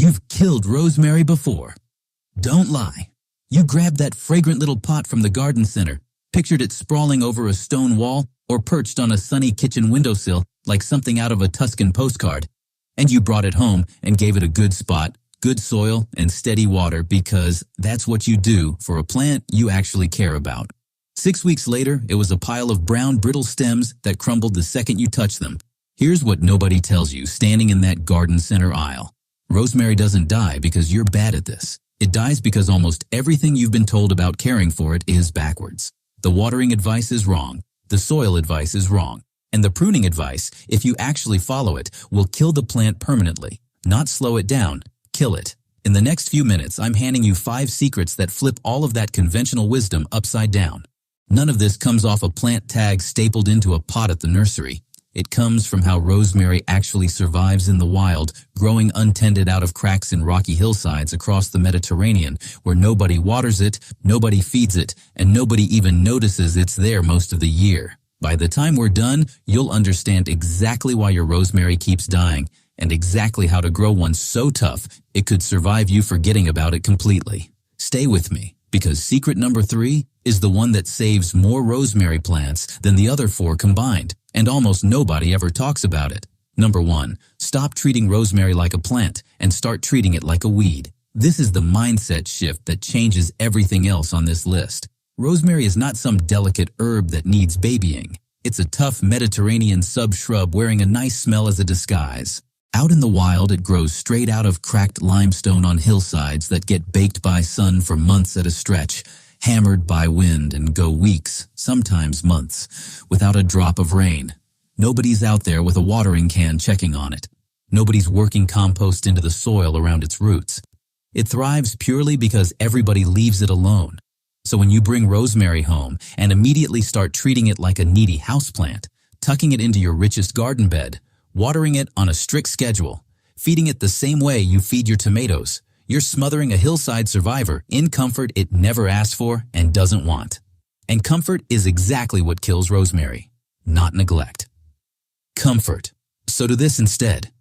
You've killed rosemary before. Don't lie. You grabbed that fragrant little pot from the garden center, pictured it sprawling over a stone wall or perched on a sunny kitchen windowsill like something out of a Tuscan postcard, and you brought it home and gave it a good spot, good soil, and steady water because that's what you do for a plant you actually care about. 6 weeks later, it was a pile of brown, brittle stems that crumbled the second you touched them. Here's what nobody tells you standing in that garden center aisle. Rosemary doesn't die because you're bad at this. It dies because almost everything you've been told about caring for it is backwards. The watering advice is wrong. The soil advice is wrong. And the pruning advice, if you actually follow it, will kill the plant permanently. Not slow it down, kill it. In the next few minutes, I'm handing you 5 secrets that flip all of that conventional wisdom upside down. None of this comes off a plant tag stapled into a pot at the nursery. It comes from how rosemary actually survives in the wild, growing untended out of cracks in rocky hillsides across the Mediterranean, where nobody waters it, nobody feeds it, and nobody even notices it's there most of the year. By the time we're done, you'll understand exactly why your rosemary keeps dying, and exactly how to grow one so tough it could survive you forgetting about it completely. Stay with me, because secret number 3 is the one that saves more rosemary plants than the other 4 combined, and almost nobody ever talks about it. Number 1, stop treating rosemary like a plant and start treating it like a weed. This is the mindset shift that changes everything else on this list. Rosemary is not some delicate herb that needs babying. It's a tough Mediterranean sub-shrub wearing a nice smell as a disguise. Out in the wild, it grows straight out of cracked limestone on hillsides that get baked by sun for months at a stretch, hammered by wind, and go weeks, sometimes months, without a drop of rain. Nobody's out there with a watering can checking on it. Nobody's working compost into the soil around its roots. It thrives purely because everybody leaves it alone. So when you bring rosemary home and immediately start treating it like a needy houseplant, tucking it into your richest garden bed, watering it on a strict schedule, feeding it the same way you feed your tomatoes, you're smothering a hillside survivor in comfort it never asked for and doesn't want. And comfort is exactly what kills rosemary, not neglect. Comfort. So do this instead.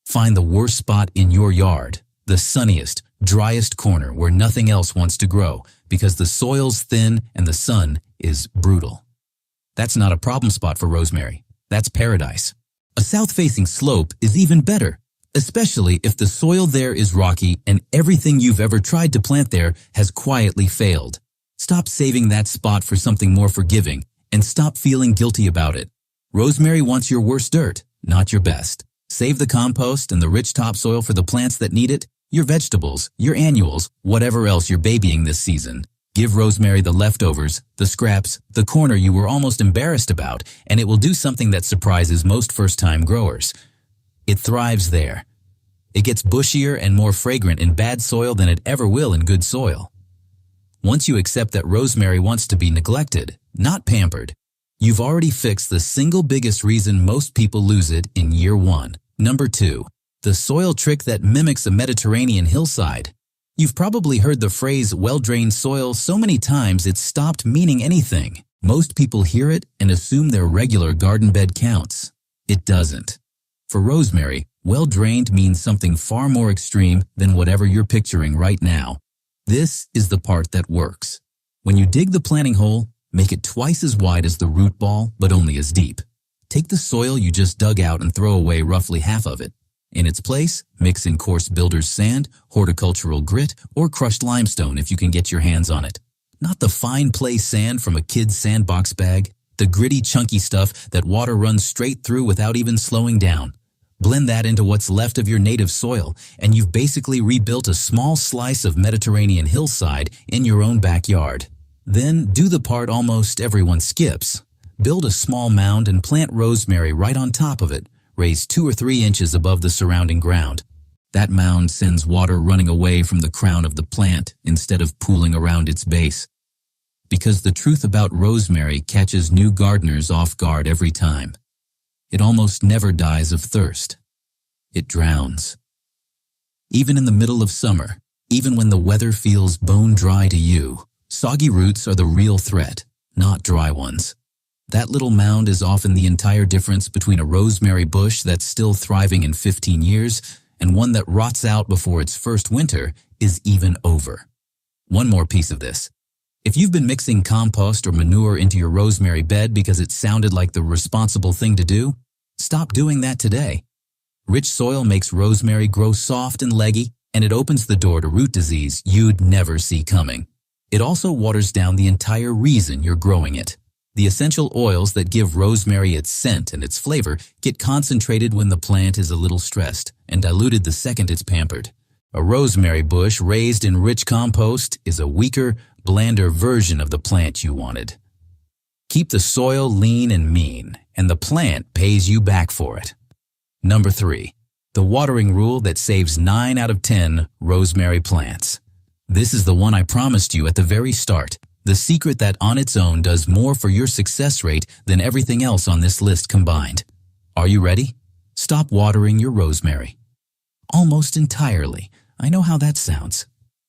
Find the worst spot in your yard, the sunniest, driest corner where nothing else wants to grow because the soil's thin and the sun is brutal. That's not a problem spot for rosemary. That's paradise. A south-facing slope is even better, especially if the soil there is rocky and everything you've ever tried to plant there has quietly failed. Stop saving that spot for something more forgiving and stop feeling guilty about it. Rosemary wants your worst dirt, not your best. Save the compost and the rich topsoil for the plants that need it, your vegetables, your annuals, whatever else you're babying this season. Give rosemary the leftovers, the scraps, the corner you were almost embarrassed about, and it will do something that surprises most first-time growers. It thrives there. It gets bushier and more fragrant in bad soil than it ever will in good soil. Once you accept that rosemary wants to be neglected, not pampered, you've already fixed the single biggest reason most people lose it in year 1. Number 2, the soil trick that mimics a Mediterranean hillside. You've probably heard the phrase well-drained soil so many times it's stopped meaning anything. Most people hear it and assume their regular garden bed counts. It doesn't. For rosemary, well-drained means something far more extreme than whatever you're picturing right now. This is the part that works. When you dig the planting hole, make it twice as wide as the root ball, but only as deep. Take the soil you just dug out and throw away roughly half of it. In its place, mix in coarse builder's sand, horticultural grit, or crushed limestone if you can get your hands on it. Not the fine play sand from a kid's sandbox bag, the gritty, chunky stuff that water runs straight through without even slowing down. Blend that into what's left of your native soil, and you've basically rebuilt a small slice of Mediterranean hillside in your own backyard. Then do the part almost everyone skips. Build a small mound and plant rosemary right on top of it, raised 2 or 3 inches above the surrounding ground. That mound sends water running away from the crown of the plant instead of pooling around its base. Because the truth about rosemary catches new gardeners off guard every time. It almost never dies of thirst. It drowns. Even in the middle of summer, even when the weather feels bone dry to you, soggy roots are the real threat, not dry ones. That little mound is often the entire difference between a rosemary bush that's still thriving in 15 years and one that rots out before its first winter is even over. One more piece of this. If you've been mixing compost or manure into your rosemary bed because it sounded like the responsible thing to do, stop doing that today. Rich soil makes rosemary grow soft and leggy, and it opens the door to root disease you'd never see coming. It also waters down the entire reason you're growing it. The essential oils that give rosemary its scent and its flavor get concentrated when the plant is a little stressed and diluted the second it's pampered. A rosemary bush raised in rich compost is a weaker, blander version of the plant you wanted. Keep the soil lean and mean, and the plant pays you back for it. Number 3. The watering rule that saves 9 out of 10 rosemary plants. This is the one I promised you at the very start. The secret that on its own does more for your success rate than everything else on this list combined. Are you ready? Stop watering your rosemary. Almost entirely. I know how that sounds.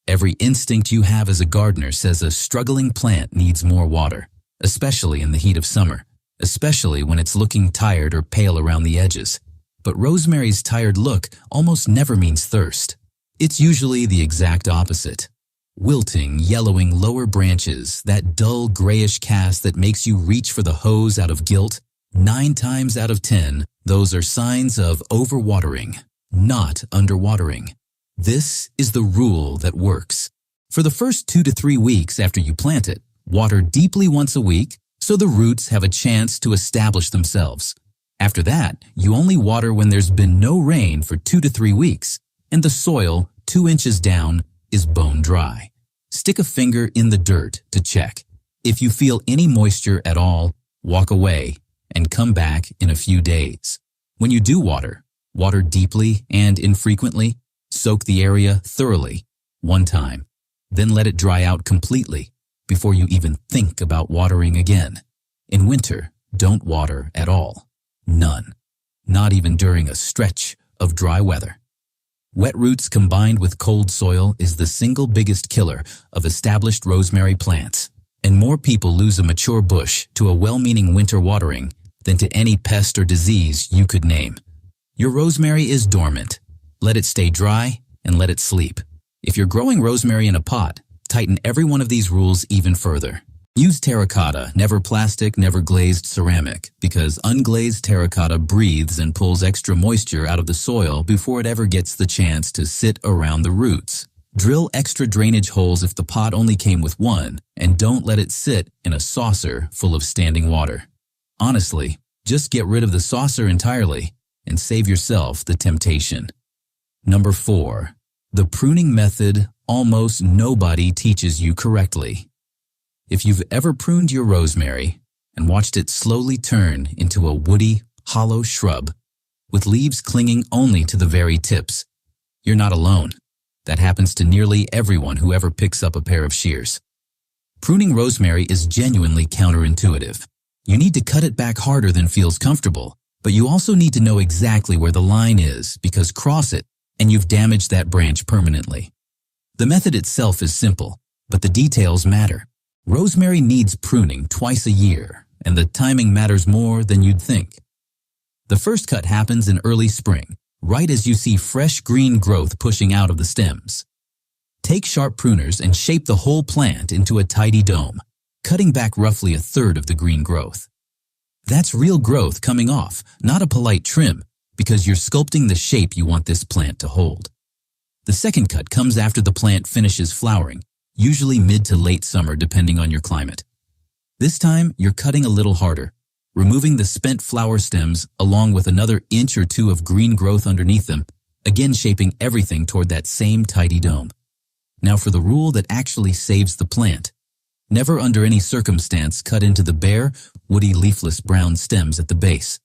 Every instinct you have as a gardener says a struggling plant needs more water, especially in the heat of summer, especially when it's looking tired or pale around the edges. But rosemary's tired look almost never means thirst. It's usually the exact opposite. Wilting, yellowing lower branches, that dull grayish cast that makes you reach for the hose out of guilt, 9 times out of 10, those are signs of overwatering, not underwatering. This is the rule that works. For the first 2 to 3 weeks after you plant it, water deeply once a week so the roots have a chance to establish themselves. After that, you only water when there's been no rain for 2 to 3 weeks, and the soil, 2 inches down, is bone dry. Stick a finger in the dirt to check. If you feel any moisture at all, walk away and come back in a few days. When you do water, water deeply and infrequently. Soak the area thoroughly, one time, then let it dry out completely before you even think about watering again. In winter, don't water at all. None. Not even during a stretch of dry weather. Wet roots combined with cold soil is the single biggest killer of established rosemary plants, and more people lose a mature bush to a well-meaning winter watering than to any pest or disease you could name. Your rosemary is dormant. Let it stay dry and let it sleep. If you're growing rosemary in a pot, tighten every one of these rules even further. Use terracotta, never plastic, never glazed ceramic, because unglazed terracotta breathes and pulls extra moisture out of the soil before it ever gets the chance to sit around the roots. Drill extra drainage holes if the pot only came with one, and don't let it sit in a saucer full of standing water. Honestly, just get rid of the saucer entirely and save yourself the temptation. Number 4. The pruning method almost nobody teaches you correctly. If you've ever pruned your rosemary and watched it slowly turn into a woody, hollow shrub with leaves clinging only to the very tips, you're not alone. That happens to nearly everyone who ever picks up a pair of shears. Pruning rosemary is genuinely counterintuitive. You need to cut it back harder than feels comfortable, but you also need to know exactly where the line is, because cross it and you've damaged that branch permanently. The method itself is simple, but the details matter. Rosemary needs pruning twice a year, and the timing matters more than you'd think. The first cut happens in early spring, right as you see fresh green growth pushing out of the stems. Take sharp pruners and shape the whole plant into a tidy dome, cutting back roughly a third of the green growth. That's real growth coming off, not a polite trim, because you're sculpting the shape you want this plant to hold. The second cut comes after the plant finishes flowering, usually mid to late summer depending on your climate. This time, you're cutting a little harder, removing the spent flower stems along with another inch or two of green growth underneath them, again shaping everything toward that same tidy dome. Now for the rule that actually saves the plant. Never under any circumstance cut into the bare, woody, leafless brown stems at the base.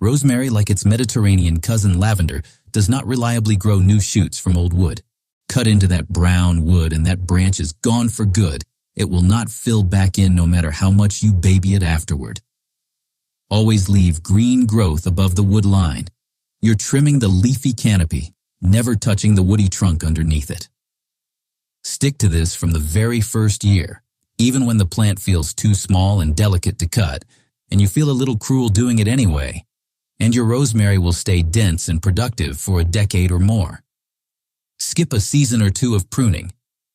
Rosemary, like its Mediterranean cousin lavender, does not reliably grow new shoots from old wood. Cut into that brown wood and that branch is gone for good. It will not fill back in no matter how much you baby it afterward. Always leave green growth above the wood line. You're trimming the leafy canopy, never touching the woody trunk underneath it. Stick to this from the very first year, even when the plant feels too small and delicate to cut, and you feel a little cruel doing it anyway. and your rosemary will stay dense and productive for a decade or more. Skip a season or two of pruning,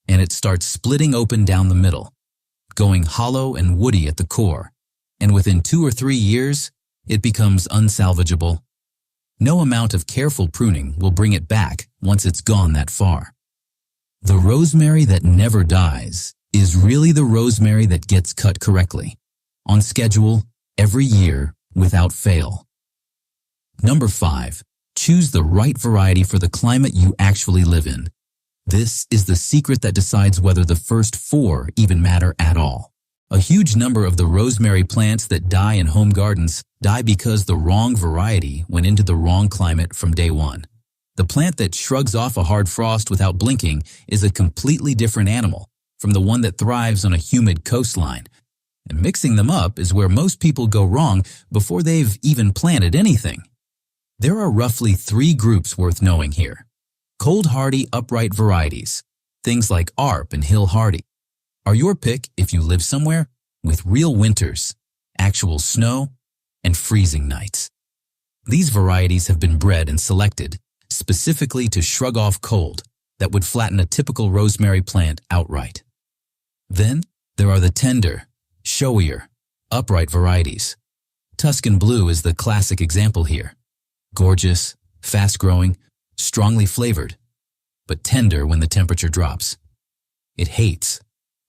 and it starts splitting open down the middle, going hollow and woody at the core, and within 2 or 3 years, it becomes unsalvageable. No amount of careful pruning will bring it back once it's gone that far. The rosemary that never dies is really the rosemary that gets cut correctly, on schedule, every year, without fail. Number 5. Choose the right variety for the climate you actually live in. This is the secret that decides whether the first 4 even matter at all. A huge number of the rosemary plants that die in home gardens die because the wrong variety went into the wrong climate from day one. The plant that shrugs off a hard frost without blinking is a completely different animal from the one that thrives on a humid coastline. And mixing them up is where most people go wrong before they've even planted anything. There are roughly 3 groups worth knowing here. Cold-hardy upright varieties, things like ARP and Hill Hardy, are your pick if you live somewhere with real winters, actual snow, and freezing nights. These varieties have been bred and selected specifically to shrug off cold that would flatten a typical rosemary plant outright. Then there are the tender, showier, upright varieties. Tuscan Blue is the classic example here. Gorgeous, fast-growing, strongly flavored, but tender when the temperature drops. It hates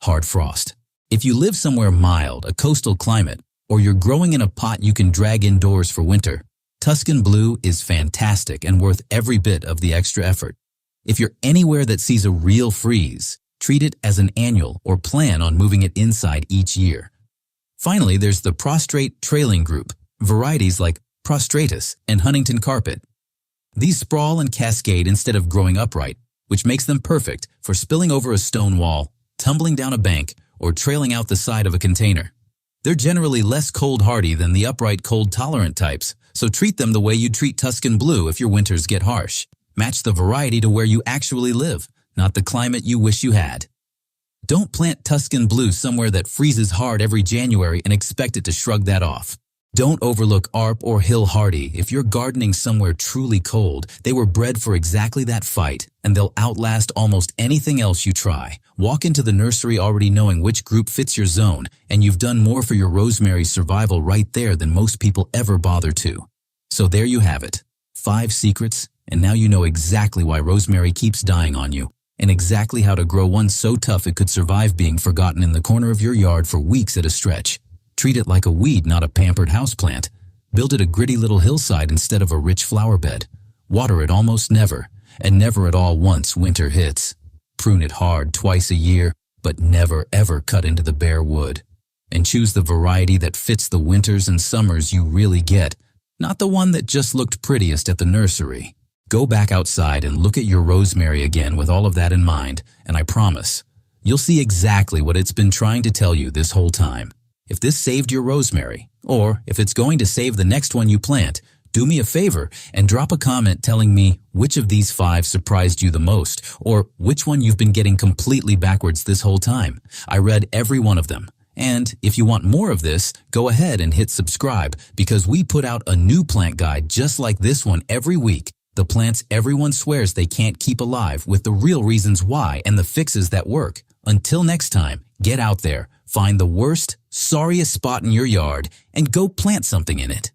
hard frost. If you live somewhere mild, a coastal climate, or you're growing in a pot you can drag indoors for winter, Tuscan Blue is fantastic and worth every bit of the extra effort. If you're anywhere that sees a real freeze, treat it as an annual or plan on moving it inside each year. Finally, there's the prostrate trailing group, varieties like Prostratus and Huntington Carpet. These sprawl and cascade instead of growing upright, which makes them perfect for spilling over a stone wall, tumbling down a bank, or trailing out the side of a container. They're generally less cold-hardy than the upright cold-tolerant types, so treat them the way you'd treat Tuscan Blue if your winters get harsh. Match the variety to where you actually live, not the climate you wish you had. Don't plant Tuscan Blue somewhere that freezes hard every January and expect it to shrug that off. Don't overlook ARP or Hill Hardy if you're gardening somewhere truly cold. They were bred for exactly that fight, and they'll outlast almost anything else you try. Walk into the nursery already knowing which group fits your zone, and you've done more for your rosemary's survival right there than most people ever bother to. So there you have it. 5 secrets, and now you know exactly why rosemary keeps dying on you, and exactly how to grow one so tough it could survive being forgotten in the corner of your yard for weeks at a stretch. Treat it like a weed, not a pampered houseplant. Build it a gritty little hillside instead of a rich flower bed. Water it almost never, and never at all once winter hits. Prune it hard twice a year, but never ever cut into the bare wood. And choose the variety that fits the winters and summers you really get, not the one that just looked prettiest at the nursery. Go back outside and look at your rosemary again with all of that in mind, and I promise, you'll see exactly what it's been trying to tell you this whole time. If this saved your rosemary, or if it's going to save the next one you plant, do me a favor and drop a comment telling me which of these 5 surprised you the most, or which one you've been getting completely backwards this whole time. I read every one of them. And if you want more of this, go ahead and hit subscribe, because we put out a new plant guide just like this one every week. The plants everyone swears they can't keep alive, with the real reasons why and the fixes that work. Until next time, get out there, find the worst, sorriest spot in your yard, and go plant something in it.